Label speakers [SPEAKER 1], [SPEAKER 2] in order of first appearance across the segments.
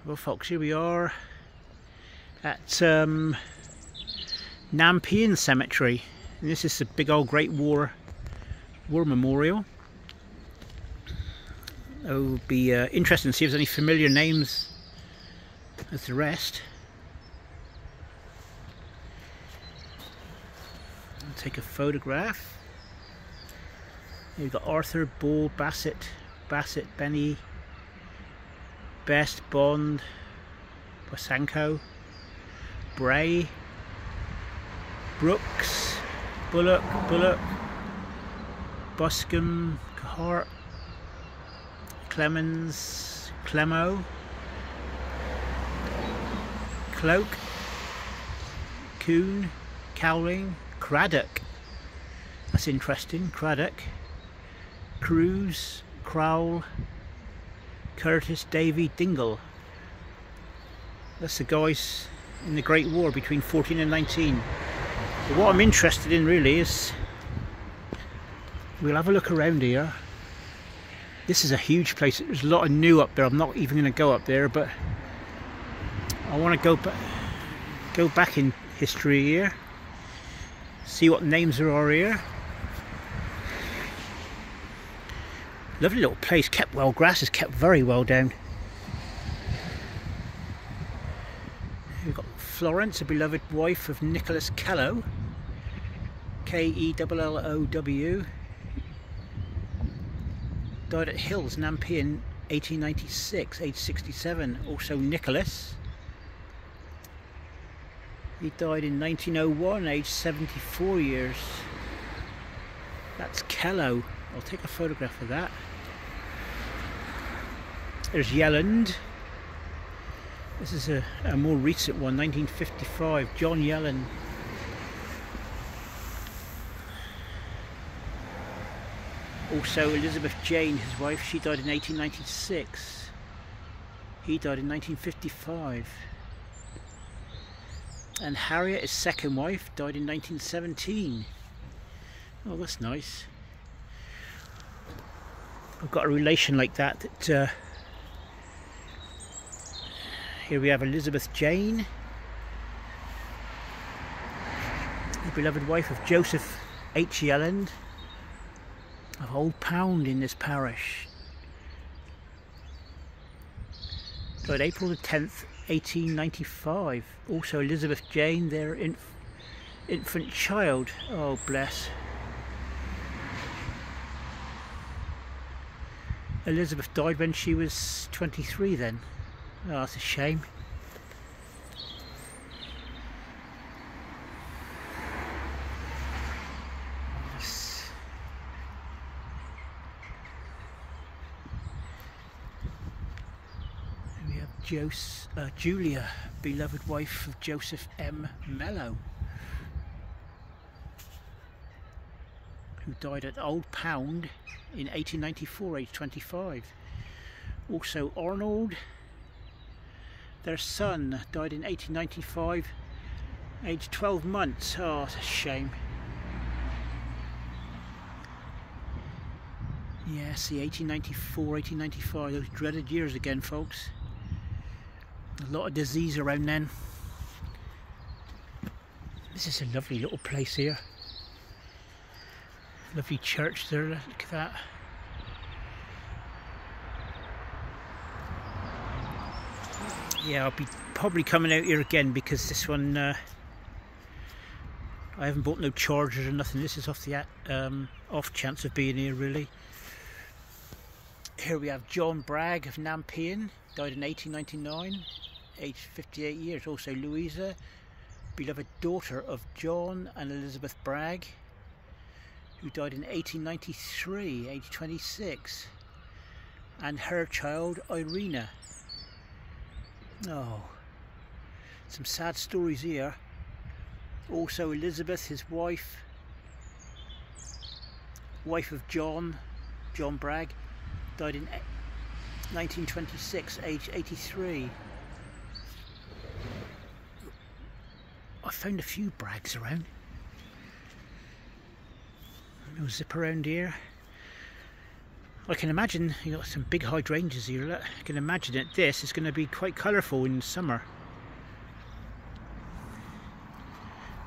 [SPEAKER 1] Well folks, here we are at NANPEAN Cemetery, and this is the big old Great War Memorial. It would be interesting to see if there's any familiar names as the rest. I'll take a photograph. You've got Arthur, Ball, Bassett, Benny, Best, Bond, Bosanko, Bray, Brooks, Bullock, Buscombe, Cahart, Clemens, Clemo, Cloak, Coon, Cowling, Craddock. That's interesting. Craddock, Cruz, Crowell, Curtis, Davy, Dingle. That's the guys in the Great War between 14 and 19. But what I'm interested in really is, we'll have a look around here. This is a huge place. There's a lot of new up there. I'm not even going to go up there, but I want to go back in history here, see what names there are here. Lovely little place, kept well. Grass is kept very well down. We've got Florence, a beloved wife of Nicholas Kellow, Kellow, died at Hills, NANPEAN, 1896, age 67. Also Nicholas, he died in 1901, age 74 years. That's Kellow. I'll take a photograph of that. There's Yelland. This is a more recent one, 1955, John Yelland. Also Elizabeth Jane, his wife, she died in 1896. He died in 1955. And Harriet, his second wife, died in 1917. Oh, that's nice. I've got a relation like that. Here we have Elizabeth Jane, the beloved wife of Joseph H. Yelland of Old Pound in this parish. Died April the 10th, 1895. Also Elizabeth Jane, their infant child. Oh, bless. Elizabeth died when she was 23 then. Oh, that's a shame. Yes. And we have Julia, beloved wife of Joseph M. Mello, who died at Old Pound in 1894, age 25. Also Arnold, their son, died in 1895, age 12 months. Oh, it's a shame. Yes, the 1894, 1895, those dreaded years again, folks. A lot of disease around then. This is a lovely little place here. Lovely church there, look at that. Yeah, I'll be probably coming out here again because this one, I haven't bought no chargers or nothing. This is off the off chance of being here really. Here we have John Bragg of NANPEAN, died in 1899, aged 58 years. Also Louisa, beloved daughter of John and Elizabeth Bragg, who died in 1893, age 26, and her child Irina. Oh, some sad stories here. Also Elizabeth, his wife of John Bragg, died in 1926, age 83. I found a few Braggs around. We'll zip around here. I can imagine, you know, some big hydrangeas here. Look, I can imagine that this is going to be quite colourful in summer.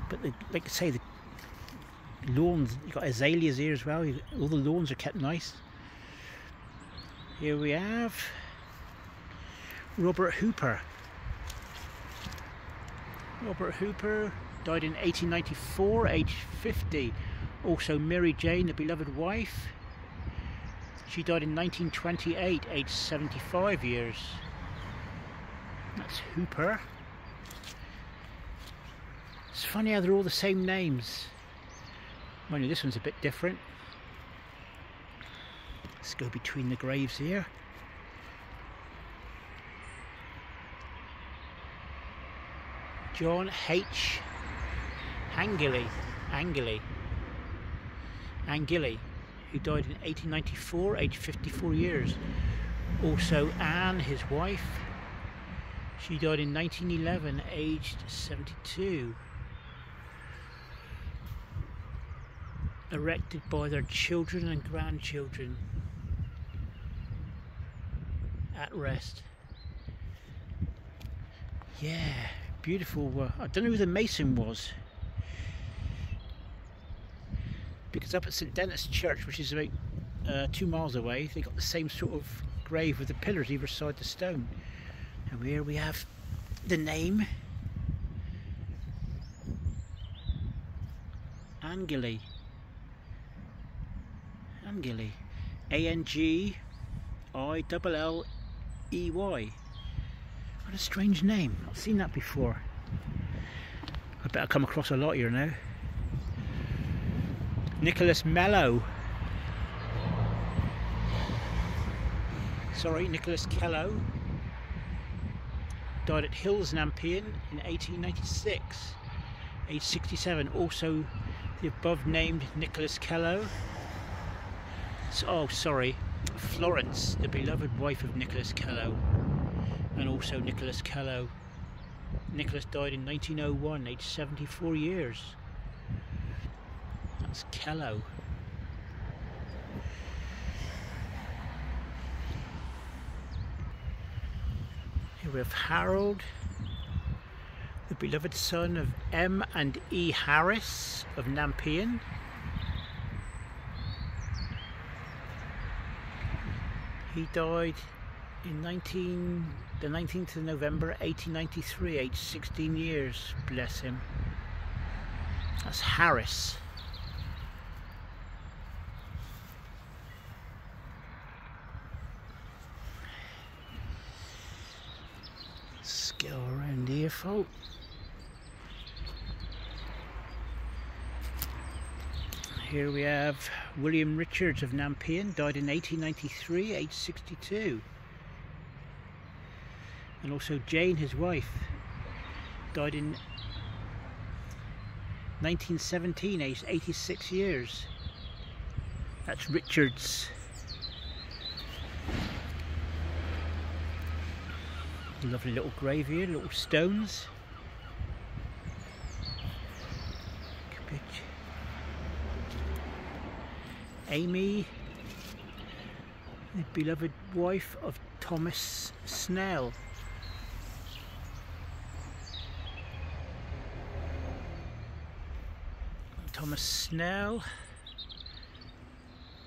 [SPEAKER 1] But like I say, the lawns, you've got azaleas here as well. All the lawns are kept nice. Here we have Robert Hooper. Robert Hooper died in 1894, aged 50. Also Mary Jane, the beloved wife. She died in 1928, aged 75 years. That's Hooper. It's funny how they're all the same names. Mind you, this one's a bit different. Let's go between the graves here. John H. Angili, who died in 1894, aged 54 years. Also Anne, his wife. She died in 1911, aged 72. Erected by their children and grandchildren. At rest. Yeah, beautiful. I don't know who the mason was, because up at St Dennis Church, which is about 2 miles away, they got the same sort of grave with the pillars either side the stone. And here we have the name Angili. Angley. What a strange name. I've seen that before. I bet I've come across a lot here now. Nicholas Kello. Died at Hills, NANPEAN in 1896, age 67. Also the above named Nicholas Kello. Oh, sorry, Florence, the beloved wife of Nicholas Kello, and also Nicholas Kello. Nicholas died in 1901, aged 74 years. That's Kello. Here we have Harold, the beloved son of M and E Harris of NANPEAN. He died in the 19th of November 1893, aged 16 years, bless him. That's Harris. Let's go around here, folk. Here we have William Richards of NANPEAN, died in 1893, aged 62. And also Jane, his wife, died in 1917, aged 86 years. That's Richards. Lovely little grave here, little stones. Amy, the beloved wife of Thomas Snell. Thomas Snell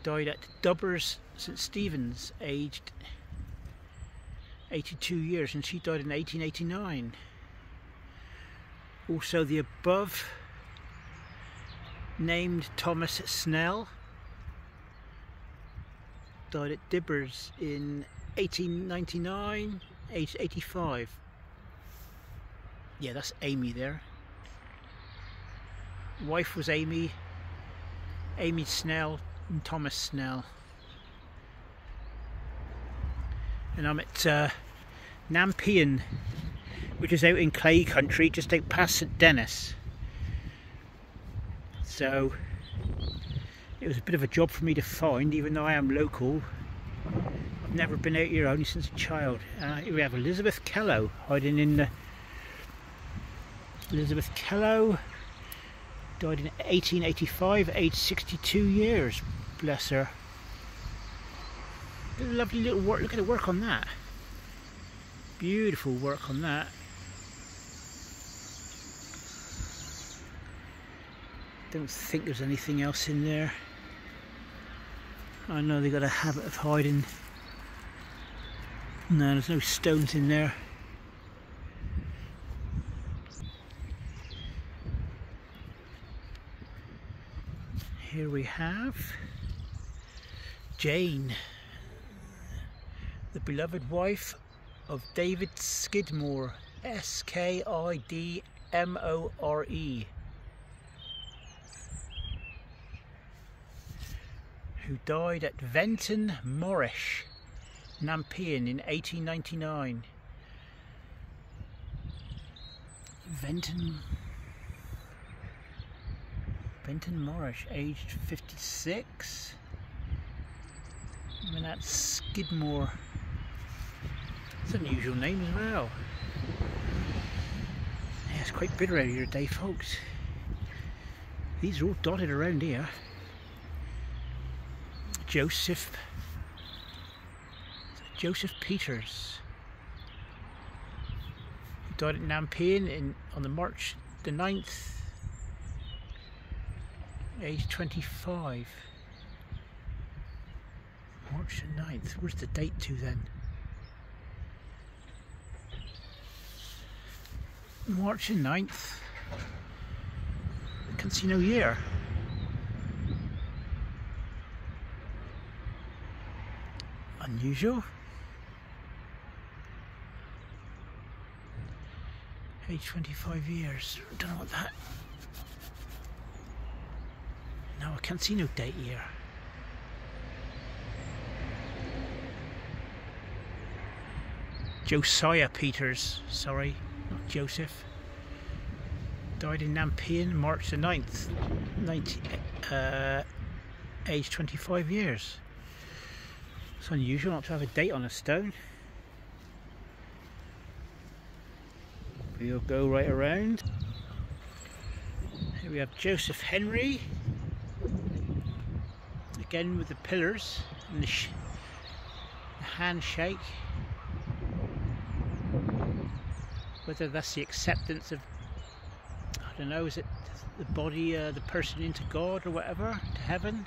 [SPEAKER 1] died at Dubbers, St Stephen's, aged 82 years, and she died in 1889. Also the above named Thomas Snell died at Dibbers in 1899, aged 85. Yeah, that's Amy there. Wife was Amy Snell and Thomas Snell. And I'm at NANPEAN, which is out in Clay Country, just out past St Dennis. So it was a bit of a job for me to find, even though I am local. I've never been out here, only since a child. Here we have Elizabeth Kello hiding in the... Elizabeth Kello died in 1885, aged 62 years. Bless her. Lovely little work. Look at the work on that. Beautiful work on that. Don't think there's anything else in there. I know they've got a habit of hiding. No, there's no stones in there. Here we have Jane, the beloved wife of David Skidmore, Skidmore, who died at Venton Morish, NANPEAN in 1899. Venton Morish, aged 56. And that's Skidmore. It's an unusual name as well. Yeah, it's quite bitter out here today, folks. These are all dotted around here. Joseph Peters, who died at NANPEAN on the March the 9th, age 25. March the 9th. Where's the date to then? March the 9th. I can't see no year. Unusual. Age 25 years. I don't know what that. No, I can't see no date here. Josiah Peters, sorry, not Joseph. Died in NANPEAN, March the 9th, age 25 years. It's unusual not to have a date on a stone. We'll go right around. Here we have Joseph Henry. Again with the pillars and the handshake. Whether that's the acceptance of, I don't know, is it the body, the person into God or whatever, to heaven?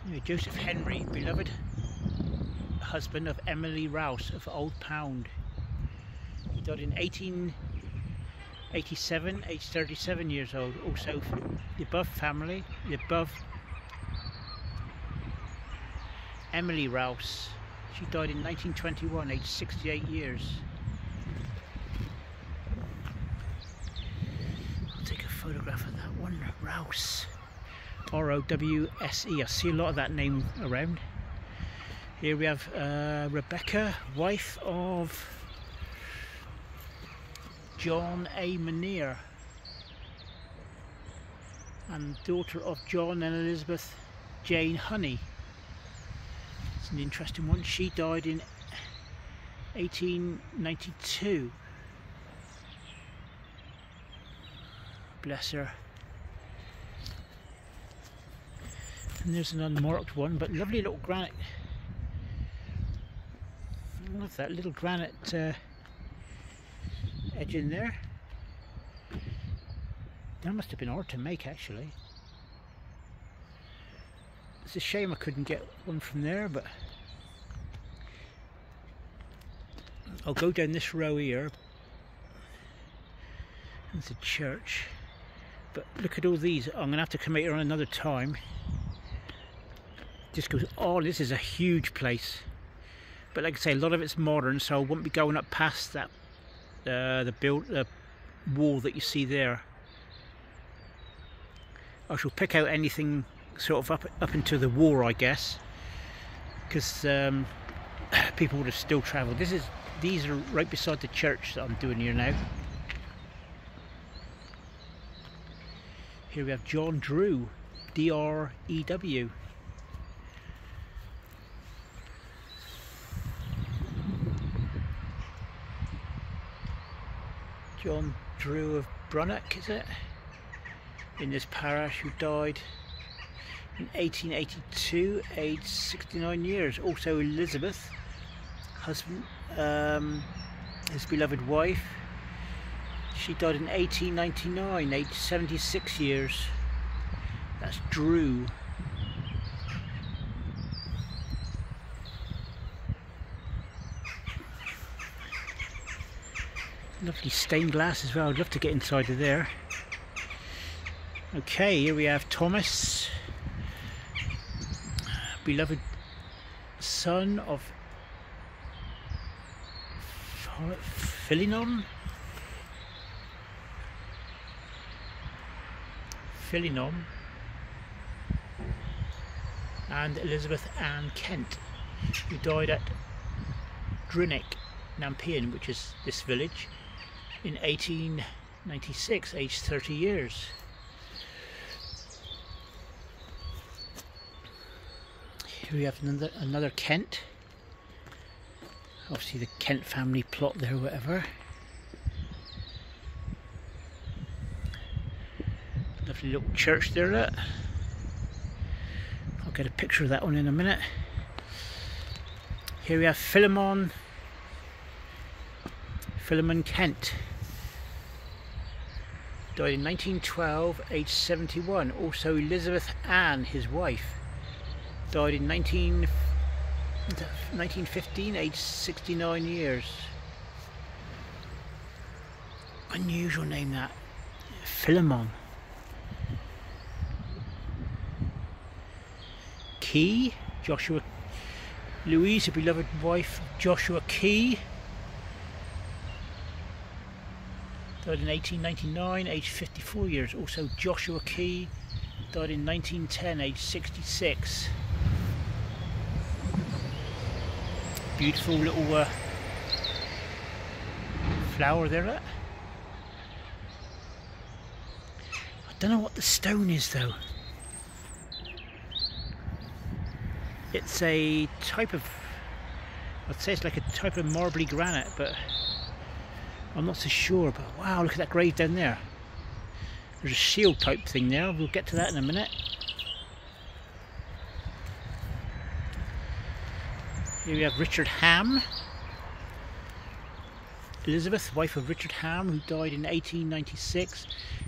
[SPEAKER 1] Anyway, Joseph Henry, beloved husband of Emily Rouse of Old Pound. He died in 1887, aged 37 years old. Also the above family, the above Emily Rouse. She died in 1921, aged 68 years. I'll take a photograph of that one. Rouse. R-O-W-S-E. I see a lot of that name around. Here we have Rebecca, wife of John A. Manier, and daughter of John and Elizabeth Jane Honey. It's an interesting one. She died in 1892. Bless her. And there's an unmarked one, but lovely little granite. I love that little granite edge in there. That must have been hard to make, actually. It's a shame I couldn't get one from there, but I'll go down this row here. There's a church, but look at all these. I'm gonna have to come here on another time. Just goes on. This is a huge place, but like I say, a lot of it's modern, so I won't be going up past that the wall that you see there. I shall pick out anything sort of up into the wall, I guess, because people would have still travelled. These are right beside the church that I'm doing here now. Here we have John Drew, D-R-E-W. John Drew of Brunnock, is it? In this parish, who died in 1882, aged 69 years. Also Elizabeth, husband, his beloved wife. She died in 1899, aged 76 years. That's Drew. Lovely stained glass as well. I'd love to get inside of there. Okay, here we have Thomas, beloved son of Philemon, and Elizabeth Ann Kent, who died at Drinick, NANPEAN, which is this village, in 1896, aged 30 years. Here we have another Kent. Obviously the Kent family plot there, whatever. Lovely little church there, look. I'll get a picture of that one in a minute. Here we have Philemon Kent. Died in 1912, aged 71. Also Elizabeth Ann, his wife, died in 1915, aged 69 years. Unusual name, that. Philemon. Key, Joshua. Louise, a beloved wife of Joshua Key, died in 1899, aged 54 years. Also Joshua Key died in 1910, aged 66. Beautiful little flower there. Look. I don't know what the stone is though. It's a type of, I'd say it's like a type of marbly granite, but I'm not so sure. But wow, look at that grave down there. There's a shield type thing there. We'll get to that in a minute. Here we have Richard Ham. Elizabeth, wife of Richard Ham, who died in 1896,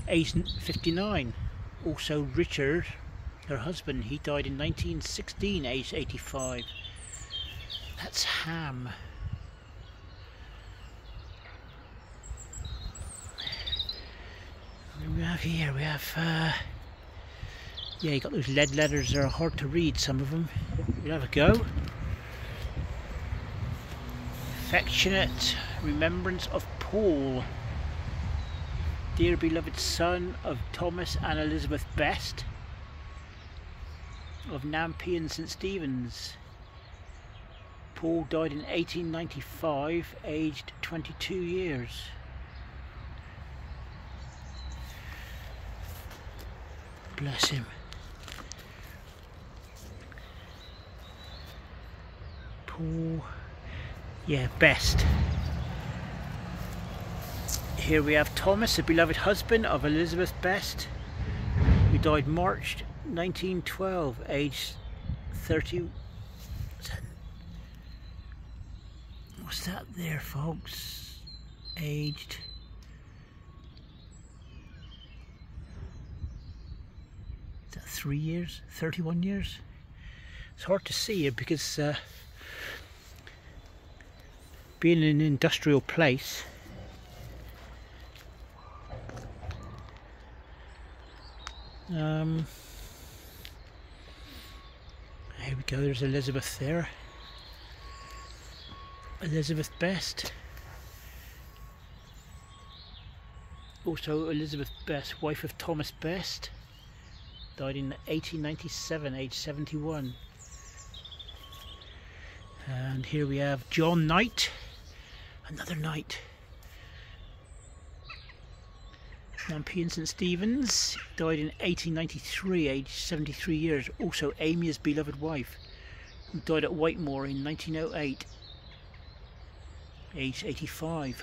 [SPEAKER 1] aged 59. Also Richard, her husband, he died in 1916, aged 85. That's Ham. What do we have here? We have, yeah, you got those lead letters. They're hard to read, some of them. We'll have a go. Affectionate remembrance of Paul, dear beloved son of Thomas and Elizabeth Best of NANPEAN St Stephen's. Paul died in 1895, aged 22 years. Bless him. Paul, yeah, Best. Here we have Thomas, the beloved husband of Elizabeth Best, who died March 1912, aged 30. What's that there, folks? Aged. Is that 3 years? 31 years? It's hard to see it because being in an industrial place, here we go, there's Elizabeth there. Elizabeth Best. Also Elizabeth Best, wife of Thomas Best, died in 1897, aged 71. And here we have John Knight, another Knight. NANPEAN St Stephen's, died in 1893, aged 73 years. Also Amy's beloved wife, who died at Whitemore in 1908, aged 85.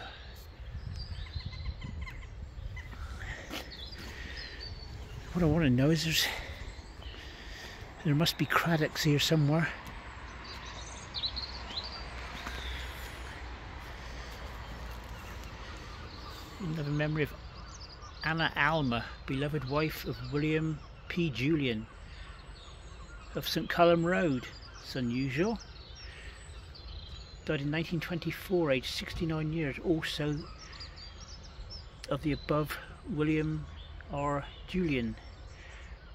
[SPEAKER 1] What I want to know is There must be craddocks here somewhere. Another memory of Anna Alma, beloved wife of William P. Julian of St. Column Road. It's unusual. Died in 1924, aged 69 years. Also of the above, William R. Julian.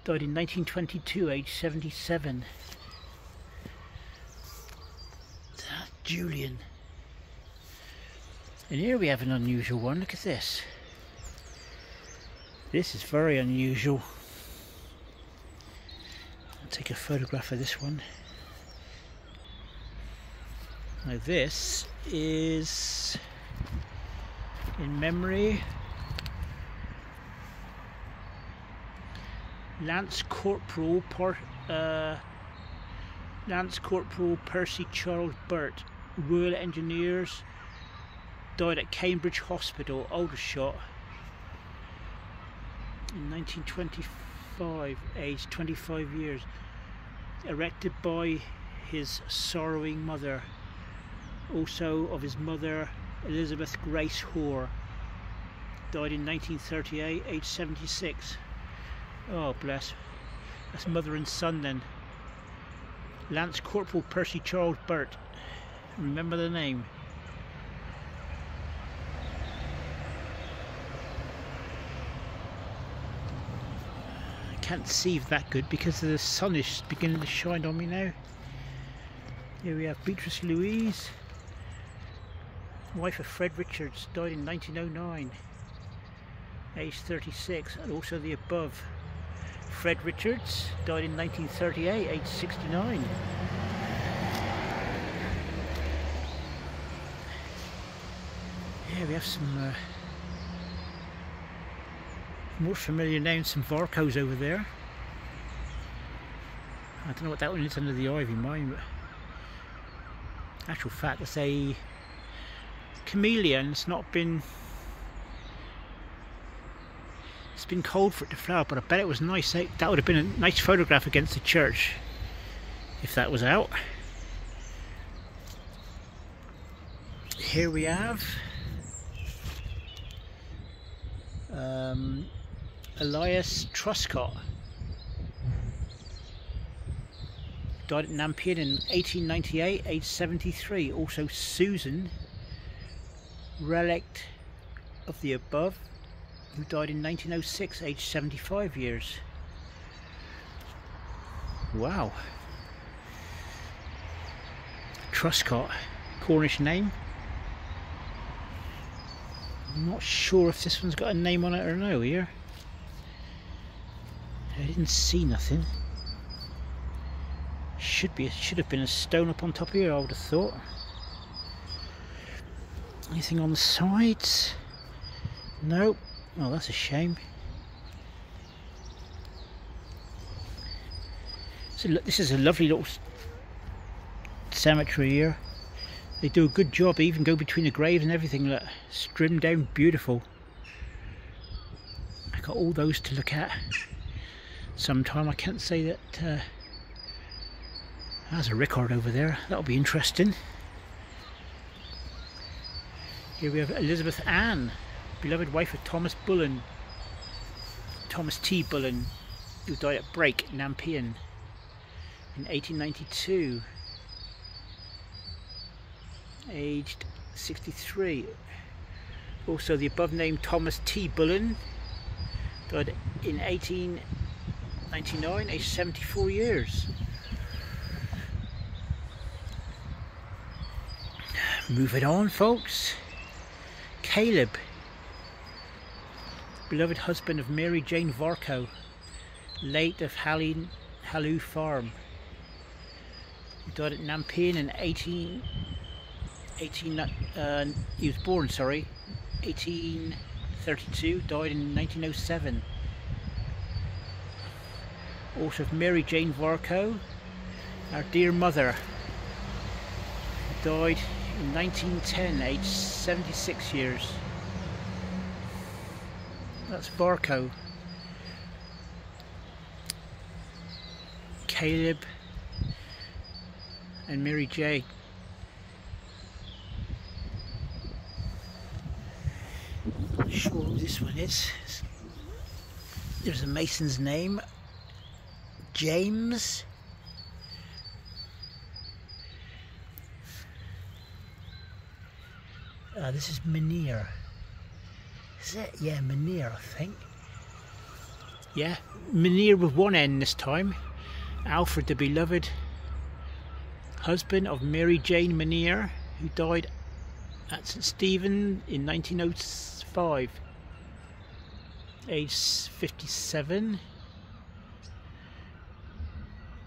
[SPEAKER 1] Died in 1922, aged 77. Julian. And here we have an unusual one. Look at this. This is very unusual. I'll take a photograph of this one. Now this is in memory Lance Corporal Percy Charles Burt, Royal Engineers, died at Cambridge Hospital, Aldershot, in 1925, aged 25 years, erected by his sorrowing mother, also of his mother Elizabeth Grace Hoare, died in 1938, aged 76. Oh bless, that's mother and son then. Lance Corporal Percy Charles Burt, remember the name. Can't see that good because the sun is beginning to shine on me now. Here we have Beatrice Louise, wife of Fred Richards, died in 1909, aged 36, and also the above. Fred Richards died in 1938, aged 69. Here we have some more familiar names, some Varcos over there. I don't know what that one is under the ivy mine, but actual fact, it's a camellia and it's been cold for it to flower, but I bet it was nice. That would have been a nice photograph against the church if that was out. Here we have Elias Truscott, died at NANPEAN in 1898, aged 73. Also Susan, relict of the above, who died in 1906, aged 75 years. Wow. Truscott, Cornish name. I'm not sure if this one's got a name on it or no here. I didn't see nothing. Should have been a stone up on top here, I would have thought. Anything on the sides? Nope. Oh, that's a shame. So look, this is a lovely little cemetery here. They do a good job. They even go between the graves and everything. Look, trimmed down, beautiful. I got all those to look at sometime. I can't say that. There's a record over there. That'll be interesting. Here we have Elizabeth Ann, beloved wife of Thomas Bullen, Thomas T. Bullen, who died at Brake, NANPEAN, in 1892, aged 63. Also the above named Thomas T. Bullen died in 1899, aged 74 years. Moving on, folks. Caleb, beloved husband of Mary Jane Varco, late of Halloo Farm, he died at NANPEAN in he was born, 1832, died in 1907. Also of Mary Jane Varco, our dear mother, died in 1910, aged 76 years. That's Varco. Caleb and Mary J. Not sure who this one is. There's a mason's name, James. This is Menier. Is it? Yeah, Menier, I think. Yeah, Menier with one N this time. Alfred, the beloved husband of Mary Jane Menier, who died at St Stephen in 1905, aged 57.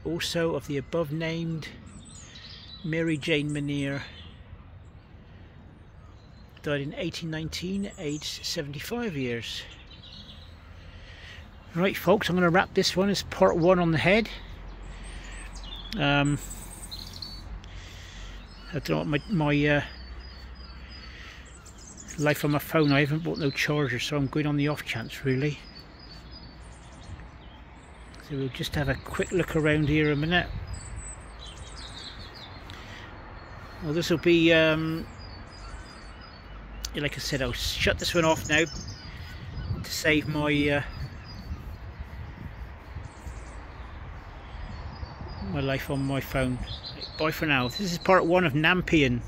[SPEAKER 1] Also of the above named Mary Jane Menier, died in 1819, aged 75 years. Right folks, I'm going to wrap this one as part 1 on the head. I don't know what my life on my phone, I haven't bought no charger, so I'm going on the off chance really. So we'll just have a quick look around here a minute. Well, this will be like I said, I'll shut this one off now to save my my life on my phone. Bye for now. This is part 1 of NANPEAN.